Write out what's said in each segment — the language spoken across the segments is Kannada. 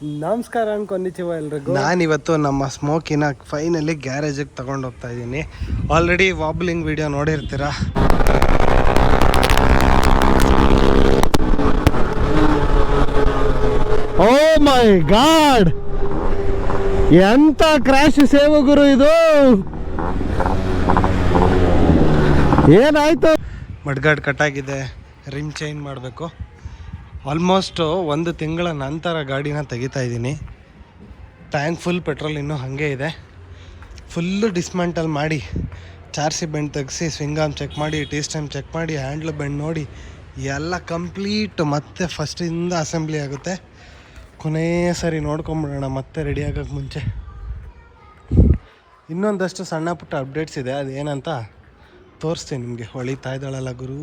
ನಮಸ್ಕಾರ ಅನ್ಕೊಂಡಿದ್ದೀವ ಎಲ್ರಿಗೂ. ನಾನಿವತ್ತು ನಮ್ಮ ಸ್ಮೋಕಿನ ಫೈನಲಿ ಗ್ಯಾರೇಜಿಗೆ ತಗೊಂಡು ಹೋಗ್ತಾ ಇದ್ದೀನಿ. ಆಲ್ರೆಡಿ ವಾಬ್ಲಿಂಗ್ ವಿಡಿಯೋ ನೋಡಿರ್ತೀರ. ಓ ಮೈ ಗಾಡ್, ಎಂತ ಕ್ರ್ಯಾಶ್ ಸೇವ್ ಗುರು ಇದು. ಏನಾಯ್ತು? ಮಡ್ಗಾಡ್ ಕಟ್ಟಾಗಿದೆ, ರಿಮ್ ಚೇಂಜ್ ಮಾಡಬೇಕು. ಆಲ್ಮೋಸ್ಟು 1 ತಿಂಗಳ ನಂತರ ಗಾಡಿನ ತೆಗಿತಾ ಇದ್ದೀನಿ. ಟ್ಯಾಂಕ್ ಫುಲ್ ಪೆಟ್ರೋಲ್ ಇನ್ನೂ ಹಾಗೆ ಇದೆ. ಫುಲ್ಲು ಡಿಸ್ಮ್ಯಾಂಟಲ್ ಮಾಡಿ, ಚಾರ್ಸಿ ಬೆಂಡ್ ತೆಗೆಸಿ, ಸ್ವಿಂಗಾಮ್ ಚೆಕ್ ಮಾಡಿ, ಟೀಸ್ಟೈಮ್ ಚೆಕ್ ಮಾಡಿ, ಹ್ಯಾಂಡ್ಲ್ ಬೆಂಡ್ ನೋಡಿ ಎಲ್ಲ ಕಂಪ್ಲೀಟ್ ಮತ್ತೆ ಫಸ್ಟಿಂದ ಅಸೆಂಬ್ಲಿ ಆಗುತ್ತೆ. ಕೊನೆಯ ಸರಿ ನೋಡ್ಕೊಂಬಿಡೋಣ ಮತ್ತೆ ರೆಡಿ ಆಗೋಕ್ಕೆ ಮುಂಚೆ. ಇನ್ನೊಂದಷ್ಟು ಸಣ್ಣ ಪುಟ್ಟ ಅಪ್ಡೇಟ್ಸ್ ಇದೆ, ಅದೇನಂತ ತೋರಿಸ್ತೀನಿ ನಿಮಗೆ. ಹೊಳಿತಾ ಇದ್ದಾಳಲ್ಲ ಗುರು.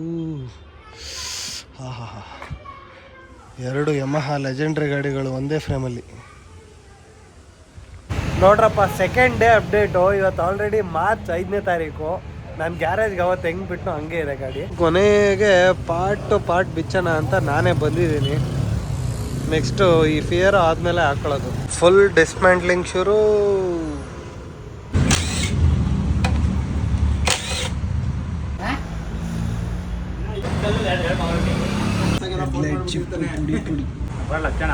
ಹಾಂ ಹಾಂ ಹಾಂ, 2 ಯಮಹಾ ಲೆಜೆಂಡ್ರಿ ಗಾಡಿಗಳು ಒಂದೇ ಫ್ರೇಮಲ್ಲಿ. ನೋಡ್ರಪ್ಪ, ಸೆಕೆಂಡ್ ಡೇ ಅಪ್ಡೇಟು. ಇವತ್ತು ಆಲ್ರೆಡಿ ಮಾರ್ಚ್ 5ನೇ ತಾರೀಕು. ನಾನು ಗ್ಯಾರೇಜ್ಗೆ ಅವತ್ತು ಹೆಂಗೆ ಬಿಟ್ಟು ಹಂಗೆ ಇದೆ ಗಾಡಿ. ಕೊನೆಗೆ ಪಾರ್ಟ್ ಬಿಚ್ಚೋಣ ಅಂತ ನಾನೇ ಬಂದಿದ್ದೀನಿ. ನೆಕ್ಸ್ಟು ಈ ಫಿಯರ್ ಆದಮೇಲೆ ಹಾಕೊಳ್ಳೋದು. ಫುಲ್ ಡಿಸ್ಮ್ಯಾಂಟ್ಲಿಂಗ್ ಶುರು. ಲಕ್ಷಣ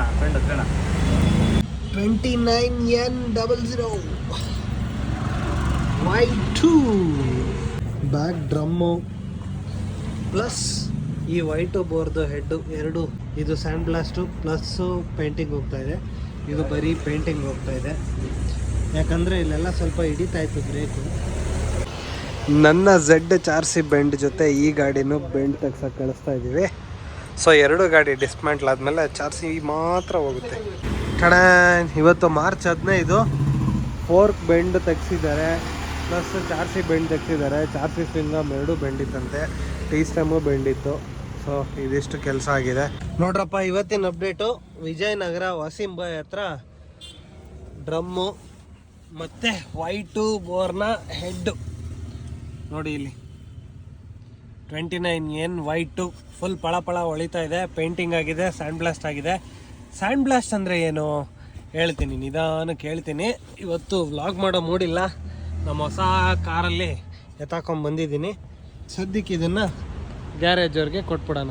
29N00 Y2 back drum plus ಈ ವೈಟು ಬೋರ್ದು ಹೆಡ್ಡು 2. ಇದು ಸ್ಯಾಂಡ್ ಬ್ಲಾಸ್ಟು ಪ್ಲಸ್ಸು ಪೇಂಟಿಂಗ್ ಹೋಗ್ತಾ ಇದೆ. ಇದು ಬರೀ ಪೇಂಟಿಂಗ್ ಹೋಗ್ತಾ ಇದೆ, ಯಾಕಂದರೆ ಇಲ್ಲೆಲ್ಲ ಸ್ವಲ್ಪ ಹಿಡಿತಾ ಇತ್ತು ಬ್ರೇಕು. ನನ್ನ Z ಚಾರ್ಸಿ ಬೆಂಡ್ ಜೊತೆ ಈ ಗಾಡಿನೂ ಬೆಂಡ್ ತೆಗ್ಸಕ್ಕೆ ಕಳಿಸ್ತಾ ಇದ್ದೀವಿ. ಸೊ 2 ಗಾಡಿ ಡಿಸ್ಮ್ಯಾಂಟ್ಲ್ ಆದಮೇಲೆ ಚಾರ್ಸಿ ಮಾತ್ರ ಹೋಗುತ್ತೆ. ಕಣ ಇವತ್ತು ಮಾರ್ಚ್ 15. ಫೋರ್ಕ್ ಬೆಂಡ್ ತೆಗ್ಸಿದ್ದಾರೆ, ಪ್ಲಸ್ ಚಾರ್ಸಿ ಬೆಂಡ್ ತೆಗ್ಸಿದ್ದಾರೆ. ಚಾರ್ಸಿ ಸ್ವಿಂಗಮ್ 2 ಬೆಂಡಿತ್ತಂತೆ, ಟೀಸ್ಟಮು ಬೆಂಡಿತ್ತು. ಸೊ ಇದಿಷ್ಟು ಕೆಲಸ ಆಗಿದೆ. ನೋಡ್ರಪ್ಪ, ಇವತ್ತಿನ ಅಪ್ಡೇಟು ವಿಜಯನಗರ ವಾಸಿಂಬಾಯ್ ಹತ್ರ ಡ್ರಮ್ಮು ಮತ್ತು ವೈಟು ಬೋರ್ನ ಹೆಡ್ಡು ನೋಡಿ ಇಲ್ಲಿ 29N ವೈಟು ಫುಲ್ ಪಳ ಹೊಳಿತಾ ಇದೆ. ಪೇಂಟಿಂಗ್ ಆಗಿದೆ, ಸ್ಯಾಂಡ್ ಬ್ಲಾಸ್ಟ್ ಆಗಿದೆ. ಸ್ಯಾಂಡ್ ಬ್ಲಾಸ್ಟ್ ಅಂದರೆ ಏನು ಹೇಳ್ತೀನಿ, ನಿಧಾನಕ್ಕೆ ಹೇಳ್ತೀನಿ. ಇವತ್ತು ವ್ಲಾಗ್ ಮಾಡೋ ಮೂಡಿಲ್ಲ. ನಮ್ಮ ಹೊಸ ಕಾರಲ್ಲಿ ಎತ್ತಾಕೊಂಡು ಬಂದಿದ್ದೀನಿ. ಸದ್ಯಕ್ಕೆ ಇದನ್ನು ಗ್ಯಾರೇಜ್ ಅವ್ರಿಗೆ ಕೊಟ್ಬಿಡೋಣ.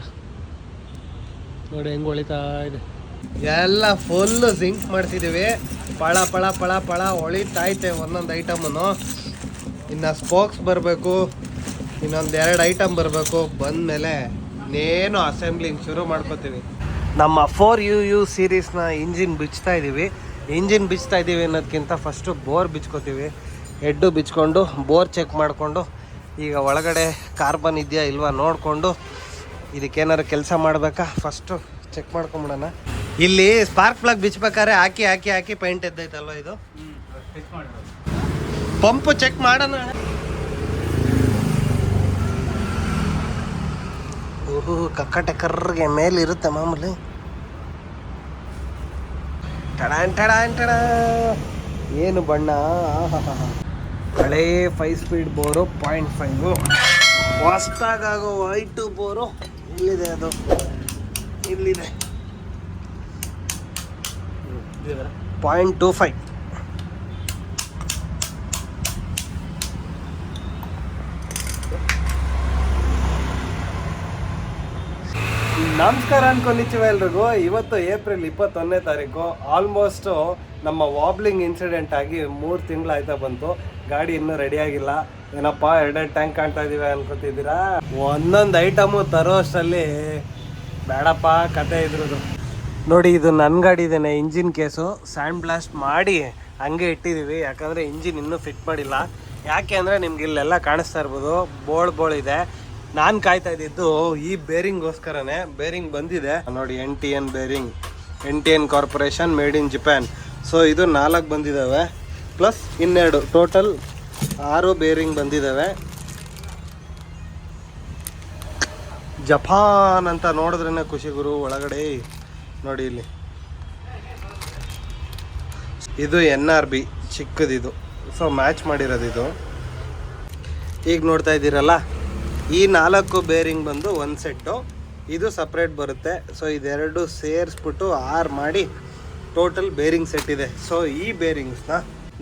ನೋಡಿ ಹೆಂಗೆ ಹೊಳಿತಾ ಇದೆ. ಎಲ್ಲ ಫುಲ್ಲು ಜಿಂಕ್ ಮಾಡಿಸಿದ್ದೀವಿ. ಪಳ ಹೊಳಿತೈತೆ ಒಂದೊಂದು ಐಟಮನ್ನು. ಇನ್ನು ಸ್ಪೋಕ್ಸ್ ಬರಬೇಕು, ಇನ್ನೊಂದು 2 ಐಟಮ್ ಬರಬೇಕು. ಬಂದಮೇಲೆ ಇನ್ನೇನು ಅಸೆಂಬ್ಲಿಂಗ್ ಶುರು ಮಾಡ್ಕೋತೀವಿ. ನಮ್ಮ 4UU ಸೀರೀಸ್ನ ಇಂಜಿನ್ ಬಿಚ್ತಾ ಇದ್ದೀವಿ ಅನ್ನೋದಕ್ಕಿಂತ ಫಸ್ಟು ಬೋರ್ ಬಿಚ್ಕೋತೀವಿ. ಹೆಡ್ಡು ಬಿಚ್ಕೊಂಡು ಬೋರ್ ಚೆಕ್ ಮಾಡಿಕೊಂಡು, ಈಗ ಒಳಗಡೆ ಕಾರ್ಬನ್ ಇದೆಯಾ ಇಲ್ವಾ ನೋಡಿಕೊಂಡು, ಇದಕ್ಕೇನಾರು ಕೆಲಸ ಮಾಡಬೇಕಾ ಫಸ್ಟು ಚೆಕ್ ಮಾಡ್ಕೊಂಬಿಡೋಣ. ಇಲ್ಲಿ ಸ್ಪಾರ್ಕ್ ಪ್ಲಗ್ ಬಿಚ್ಬೇಕಾದ್ರೆ ಹಾಕಿ ಪೈಂಟ್ ಎದ್ದೈತಲ್ವ ಇದು. ಪಂಪು ಚೆಕ್ ಮಾಡೋಣ. ಓಹೋ, ಕಕ್ಕಟೆ ಕರ್ರಿಗೆ ಮೇಲಿರುತ್ತೆ ಮಾಮೂಲಿ. ಟಡ ಏನು ಬಣ್ಣ. ಹಳೇ 5 ಸ್ಪೀಡ್ ಬೋರು 0.5. ಹೊಸ್ದಾಗೋ ವೈಟು ಬೋರು ಎಲ್ಲಿದೆ? ಅದು ಇಲ್ಲಿದೆ 0.25. ನಮಸ್ಕಾರ ಅನ್ಕೊಂಡಿದ್ದೀವಿ ಎಲ್ರಿಗೂ. ಇವತ್ತು ಏಪ್ರಿಲ್ 21ನೇ ತಾರೀಕು. ಆಲ್ಮೋಸ್ಟು ನಮ್ಮ ವಾಬ್ಲಿಂಗ್ ಇನ್ಸಿಡೆಂಟ್ ಆಗಿ 3 ತಿಂಗಳಾಯ್ತಾ ಬಂತು. ಗಾಡಿ ಇನ್ನೂ ರೆಡಿ ಆಗಿಲ್ಲ. ಏನಪ್ಪ 2 ಟ್ಯಾಂಕ್ ಕಾಣ್ತಾ ಇದೀವಿ ಅನ್ಕೋತಿದ್ದೀರಾ? ಒಂದೊಂದು ಐಟಮು ತರೋ ಅಷ್ಟರಲ್ಲಿ ಬೇಡಪ್ಪ ಕತೆ ಇದ್ರದ್ದು. ನೋಡಿ, ಇದು ನನ್ನ ಗಾಡಿ ಇದೇನೆ. ಇಂಜಿನ್ ಕೇಸು ಸ್ಯಾಂಡ್ ಬ್ಲಾಸ್ಟ್ ಮಾಡಿ ಹಂಗೆ ಇಟ್ಟಿದ್ದೀವಿ, ಯಾಕಂದರೆ ಇಂಜಿನ್ ಇನ್ನೂ ಫಿಟ್ ಮಾಡಿಲ್ಲ. ಯಾಕೆ ಅಂದರೆ ನಿಮ್ಗೆ ಇಲ್ಲೆಲ್ಲ ಕಾಣಿಸ್ತಾ ಇರ್ಬೋದು, ಬೋಳ್ ಇದೆ. ನಾನು ಕಾಯ್ತಾ ಇದ್ದಿದ್ದು ಈ ಬೇರಿಂಗ್ಗೋಸ್ಕರನೇ. ಬೇರಿಂಗ್ ಬಂದಿದೆ ನೋಡಿ, NTN bearing, NTN corporation, made in Japan. So ಇದು 4 ಬಂದಿದ್ದಾವೆ, ಪ್ಲಸ್ ಇನ್ನೆರಡು, ಟೋಟಲ್ 6 ಬೇರಿಂಗ್ ಬಂದಿದ್ದಾವೆ. ಜಪಾನ್ ಅಂತ ನೋಡಿದ್ರೇ ಖುಷಿ ಗುರು. ಒಳಗಡೆ ನೋಡಿ ಇಲ್ಲಿ ಇದು NRB ಚಿಕ್ಕದಿದು. ಸೊ ಮ್ಯಾಚ್ ಮಾಡಿರೋದು ಇದು. ಈಗ ನೋಡ್ತಾ ಇದ್ದೀರಲ್ಲ, ಈ 4 ಬೇರಿಂಗ್ ಬಂದು ಒಂದು ಸೆಟ್ಟು. ಇದು ಸಪ್ರೇಟ್ ಬರುತ್ತೆ. ಸೊ ಇದೆರಡು ಸೇರಿಸ್ಬಿಟ್ಟು 6 ಮಾಡಿ ಟೋಟಲ್ ಬೇರಿಂಗ್ ಸೆಟ್ ಇದೆ. ಸೊ ಈ ಬೇರಿಂಗ್ಸ್ನ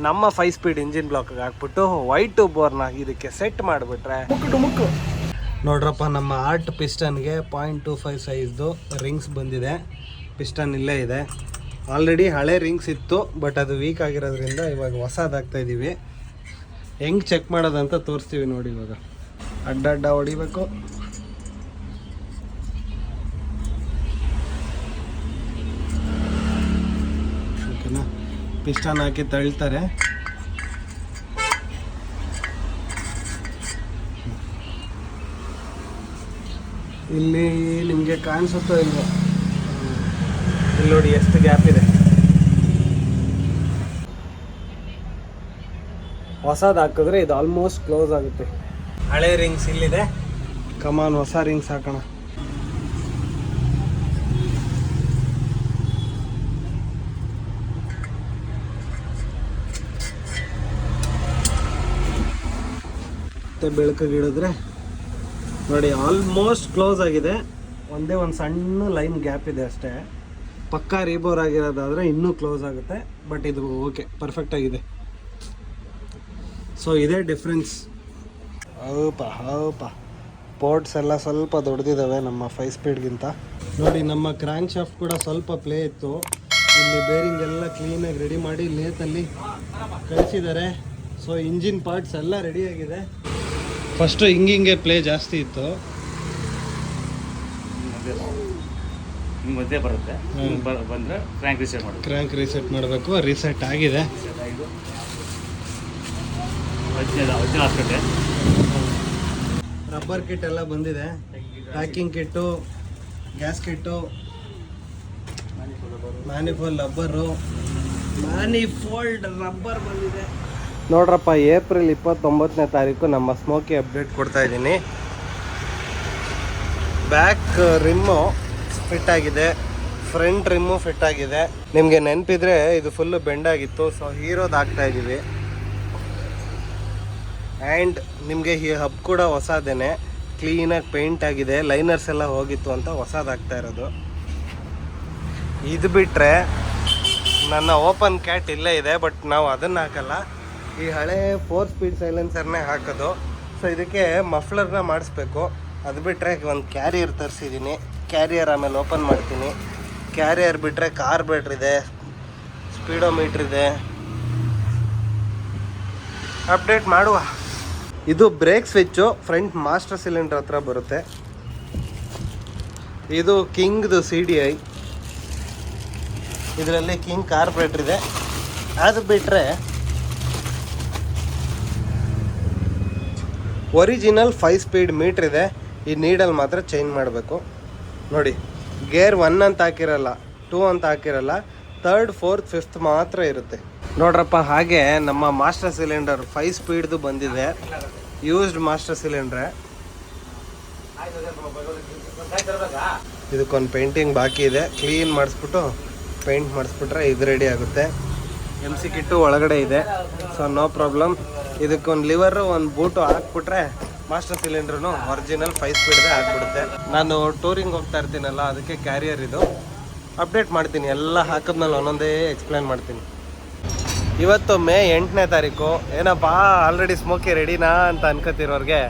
ನಮ್ಮ 5 ಸ್ಪೀಡ್ ಇಂಜಿನ್ ಬ್ಲಾಕ್ಗೆ ಹಾಕ್ಬಿಟ್ಟು ವೈಟ್ ಬೋರ್ನ ಇದಕ್ಕೆ ಸೆಟ್ ಮಾಡಿಬಿಟ್ರೆ ಮುಕ್ಕು ನೋಡ್ರಪ್ಪ, ನಮ್ಮ ಆರ್ಟ್ ಪಿಸ್ಟನ್ಗೆ 0.25 ಸೈಜ್ದು ರಿಂಗ್ಸ್ ಬಂದಿದೆ. ಪಿಸ್ಟನ್ ಇಲ್ಲೇ ಇದೆ. ಆಲ್ರೆಡಿ ಹಳೆ ರಿಂಗ್ಸ್ ಇತ್ತು, ಬಟ್ ಅದು ವೀಕ್ ಆಗಿರೋದ್ರಿಂದ ಇವಾಗ ಹೊಸದಾಗ್ತಾ ಇದ್ದೀವಿ. ಹೆಂಗೆ ಚೆಕ್ ಮಾಡೋದಂತ ತೋರಿಸ್ತೀವಿ ನೋಡಿ. ಇವಾಗ ಅಡ್ಡ ಹೊಡಿಬೇಕು. ಓಕೆನಾ, ಪಿಸ್ಟನ್ ಹಾಕಿ ತಳ್ತಾರೆ. ಇಲ್ಲಿ ನಿಮಗೆ ಕಾಣಿಸುತ್ತೋ ಇಲ್ವೋ, ಇಲ್ಲಿ ನೋಡಿ ಎಷ್ಟು ಗ್ಯಾಪ್ ಇದೆ. ಹೊಸದು ಹಾಕಿದ್ರೆ ಇದು ಆಲ್ಮೋಸ್ಟ್ ಕ್ಲೋಸ್ ಆಗುತ್ತೆ. ಹಳೆ ರಿಂಗ್ಸ್ ಇಲ್ಲಿದೆ. ಕಮಾನ್, ಹೊಸ ರಿಂಗ್ಸ್ ಹಾಕೋಣ. ಮತ್ತೆ ಬೆಳಕಿಗಿಡಿದ್ರೆ ನೋಡಿ ಆಲ್ಮೋಸ್ಟ್ ಕ್ಲೋಸ್ ಆಗಿದೆ. ಒಂದೇ ಒಂದು ಸಣ್ಣ ಲೈನ್ ಗ್ಯಾಪ್ ಇದೆ ಅಷ್ಟೇ. ಪಕ್ಕಾ ರೀಬೋರ್ ಆಗಿರೋದಾದರೆ ಇನ್ನೂ ಕ್ಲೋಸ್ ಆಗುತ್ತೆ, ಬಟ್ ಇದು ಓಕೆ, ಪರ್ಫೆಕ್ಟ್ ಆಗಿದೆ. ಸೊ ಇದೇ ಡಿಫ್ರೆನ್ಸ್. ಹೌಪ ಪೋರ್ಟ್ಸ್ ಎಲ್ಲ ಸ್ವಲ್ಪ ದೊಡ್ಡದಿದ್ದಾವೆ ನಮ್ಮ 5 ಸ್ಪೀಡ್ಗಿಂತ. ನೋಡಿ, ನಮ್ಮ ಕ್ರ್ಯಾಂಕ್ ಶಾಫ್ಟ್ ಕೂಡ ಸ್ವಲ್ಪ ಪ್ಲೇ ಇತ್ತು. ಇಲ್ಲಿ ಬೇರಿಂಗ್ ಎಲ್ಲ ಕ್ಲೀನಾಗಿ ರೆಡಿ ಮಾಡಿ ಲೇತಲ್ಲಿ ಕಳಿಸಿದ್ದಾರೆ. ಸೊ ಇಂಜಿನ್ ಪಾರ್ಟ್ಸ್ ಎಲ್ಲ ರೆಡಿಯಾಗಿದೆ. ಫಸ್ಟು ಹಿಂಗೆ ಪ್ಲೇ ಜಾಸ್ತಿ ಇತ್ತು. ಮಧ್ಯೆ ಬರುತ್ತೆ, ಬಂದರೆ ಕ್ರ್ಯಾಂಕ್ ರೀಸೆಟ್ ಮಾಡಬೇಕು. ರೀಸೆಟ್ ಆಗಿದೆ. ರಬ್ಬರ್ ಕಿಟ್ ಎಲ್ಲ ಬಂದಿದೆ. Packing kit, gasket, manifold rubber ಬಂದಿದೆ. ನೋಡ್ರಪ್ಪ, ಏಪ್ರಿಲ್ 29ನೇ ತಾರೀಕು ನಮ್ಮ ಸ್ಮೋಕಿ ಅಪ್ಡೇಟ್ ಕೊಡ್ತಾ ಇದ್ದೀನಿ. ಬ್ಯಾಕ್ ರಿಮ್ಮು ಫಿಟ್ ಆಗಿದೆ, ಫ್ರಂಟ್ ರಿಮ್ಮು ಫಿಟ್ ಆಗಿದೆ. ನಿಮಗೆ ನೆನಪಿದ್ರೆ ಇದು ಫುಲ್ಲು ಬೆಂಡಾಗಿತ್ತು. ಸೊ ಹೀರೋದು ಹಾಕ್ತಾ ಇದ್ದೀವಿ. ಆ್ಯಂಡ್ ನಿಮಗೆ ಈ ಹಬ್ ಕೂಡ ಹೊಸದೇನೆ, ಕ್ಲೀನಾಗಿ ಪೇಂಟ್ ಆಗಿದೆ. ಲೈನರ್ಸ್ ಎಲ್ಲ ಹೋಗಿತ್ತು ಅಂತ ಹೊಸದಾಗ್ತಾ ಇರೋದು. ಇದು ಬಿಟ್ಟರೆ ನನ್ನ ಓಪನ್ ಕ್ಯಾಟ್ ಇಲ್ಲೇ ಇದೆ, ಬಟ್ ನಾವು ಅದನ್ನು ಹಾಕಲ್ಲ. ಈ ಹಳೆ 4 ಸ್ಪೀಡ್ ಸೈಲೆನ್ಸರ್ನೇ ಹಾಕೋದು. ಸೊ ಇದಕ್ಕೆ ಮಫ್ಲರ್ನ ಮಾಡಿಸ್ಬೇಕು. ಅದು ಬಿಟ್ಟರೆ ಒಂದು ಕ್ಯಾರಿಯರ್ ತರಿಸಿದ್ದೀನಿ. ಕ್ಯಾರಿಯರ್ ಆಮೇಲೆ ಓಪನ್ ಮಾಡ್ತೀನಿ. ಕ್ಯಾರಿಯರ್ ಬಿಟ್ಟರೆ ಕಾರ್ಬೇಟ್ರ್ ಇದೆ, ಸ್ಪೀಡೋಮೀಟ್ರ್ ಇದೆ. ಅಪ್ಡೇಟ್ ಮಾಡುವ. ಇದು brake switch front master cylinder ಹತ್ರ ಬರುತ್ತೆ. ಇದು ಕಿಂಗ್ದು CDI. ಇದರಲ್ಲಿ ಕಿಂಗ್ ಕಾರ್ಬೇಟ್ರ್ ಇದೆ. ಅದು ಬಿಟ್ಟರೆ ಒರಿಜಿನಲ್ 5 ಸ್ಪೀಡ್ ಮೀಟ್ರ್ ಇದೆ. ಈ ನೀಡಲ್ಲಿ ಮಾತ್ರ ಚೇಂಜ್ ಮಾಡಬೇಕು. ನೋಡಿ, ಗೇರ್ 1 ಅಂತ ಹಾಕಿರಲ್ಲ, 2 ಅಂತ ಹಾಕಿರಲ್ಲ, 3rd 4th 5th ಮಾತ್ರ ಇರುತ್ತೆ. ನೋಡ್ರಪ್ಪ, ಹಾಗೆ ನಮ್ಮ ಮಾಸ್ಟರ್ ಸಿಲಿಂಡರ್ 5 ಸ್ಪೀಡ್ದು ಬಂದಿದೆ. ಯೂಸ್ಡ್ ಮಾಸ್ಟರ್ ಸಿಲಿಂಡ್ರೆ. ಇದಕ್ಕೊಂದು ಪೇಂಟಿಂಗ್ ಬಾಕಿ ಇದೆ. ಕ್ಲೀನ್ ಮಾಡಿಸ್ಬಿಟ್ಟು ಪೇಂಟ್ ಮಾಡಿಸ್ಬಿಟ್ರೆ ಇದು ರೆಡಿ ಆಗುತ್ತೆ. MC ಕಿಟ್ಟು ಒಳಗಡೆ ಇದೆ. So no problem. ಇದಕ್ಕೊಂದು ಲಿವರು, ಒಂದು ಬೂಟು ಹಾಕ್ಬಿಟ್ರೆ ಮಾಸ್ಟರ್ ಸಿಲಿಂಡ್ರೂ ಒರಿಜಿನಲ್ 5 ಸ್ಪೀಡ್ದೇ ಹಾಕ್ಬಿಡುತ್ತೆ. ನಾನು ಟೂರಿಂಗ್ ಹೋಗ್ತಾ ಇರ್ತೀನಲ್ಲ, ಅದಕ್ಕೆ ಕ್ಯಾರಿಯರ್ ಇದು. ಅಪ್ಡೇಟ್ ಮಾಡ್ತೀನಿ, ಎಲ್ಲ ಹಾಕಿದ್ಮೇಲೆ ಒಂದೊಂದೇ ಎಕ್ಸ್ಪ್ಲೇನ್ ಮಾಡ್ತೀನಿ. ಇವತ್ತು ಮೇ 8ನೇ ತಾರೀಕು. ಏನಪ್ಪ ಆಲ್ರೆಡಿ ಸ್ಮೋಕಿ ರೆಡಿನಾ ಅಂತ ಅನ್ಕೋತಿರೋರಿಗೆ